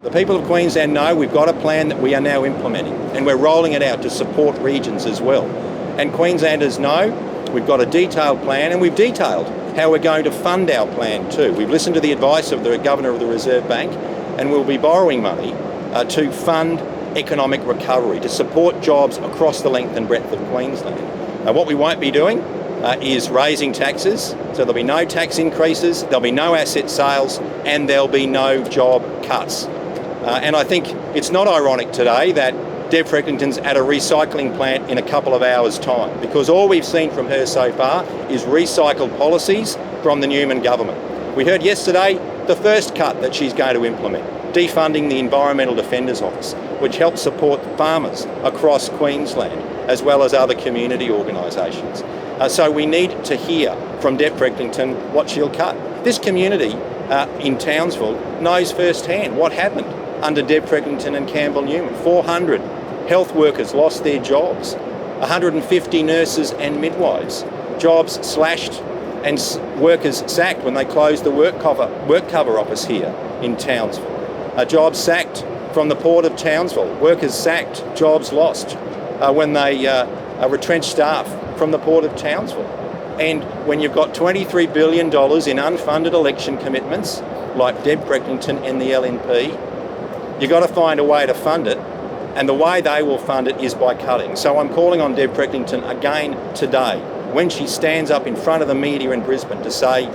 The people of Queensland know we've got a plan that we are now implementing, and we're rolling it out to support regions as well. And Queenslanders know we've got a detailed plan, and we've detailed how we're going to fund our plan too. We've listened to the advice of the Governor of the Reserve Bank, and we'll be borrowing money to fund economic recovery, to support jobs across the length and breadth of Queensland. What we won't be doing is raising taxes, so there'll be no tax increases, there'll be no asset sales, and there'll be no job cuts. And I think it's not ironic today that Deb Frecklington's at a recycling plant in a couple of hours' time, because all we've seen from her so far is recycled policies from the Newman government. We heard yesterday the first cut that she's going to implement, defunding the Environmental Defenders Office, which helps support farmers across Queensland, as well as other community organisations. So we need to hear from Deb Frecklington what she'll cut. This community in Townsville knows firsthand what happened under Deb Frecklington and Campbell Newman. 400 health workers lost their jobs, 150 nurses and midwives, jobs slashed and workers sacked when they closed the work cover office here in Townsville. Jobs sacked from the Port of Townsville, workers sacked, jobs lost when they retrenched staff from the Port of Townsville. And when you've got $23 billion in unfunded election commitments, like Deb Frecklington and the LNP, you've got to find a way to fund it, and the way they will fund it is by cutting. So I'm calling on Deb Frecklington again today, when she stands up in front of the media in Brisbane, to say,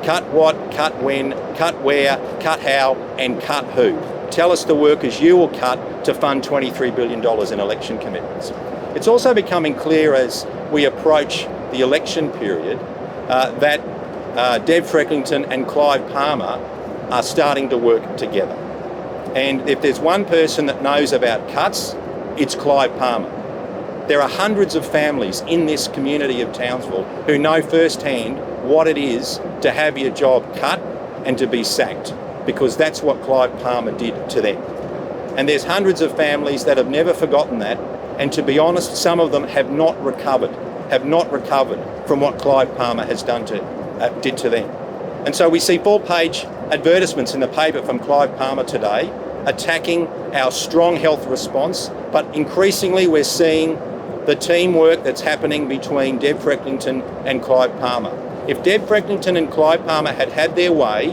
cut what, cut when, cut where, cut how, and cut who. Tell us the workers you will cut to fund $23 billion in election commitments. It's also becoming clear as we approach the election period that Deb Frecklington and Clive Palmer are starting to work together. And if there's one person that knows about cuts, it's Clive Palmer. There are hundreds of families in this community of Townsville who know firsthand what it is to have your job cut and to be sacked, because that's what Clive Palmer did to them. And there's hundreds of families that have never forgotten that, and to be honest, some of them have not recovered from what Clive Palmer has did to them. And so we see full-page advertisements in the paper from Clive Palmer today attacking our strong health response, but increasingly we're seeing the teamwork that's happening between Deb Frecklington and Clive Palmer. If Deb Frecklington and Clive Palmer had had their way,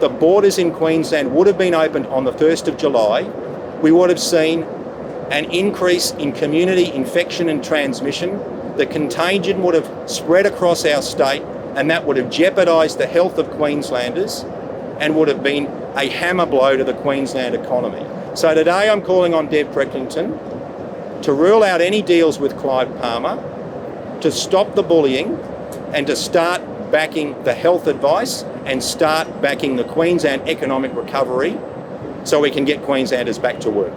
the borders in Queensland would have been opened on the 1st of July. We would have seen an increase in community infection and transmission. The contagion would have spread across our state, and that would have jeopardised the health of Queenslanders and would have been a hammer blow to the Queensland economy. So today I'm calling on Deb Frecklington to rule out any deals with Clive Palmer, to stop the bullying, and to start backing the health advice and start backing the Queensland economic recovery so we can get Queenslanders back to work.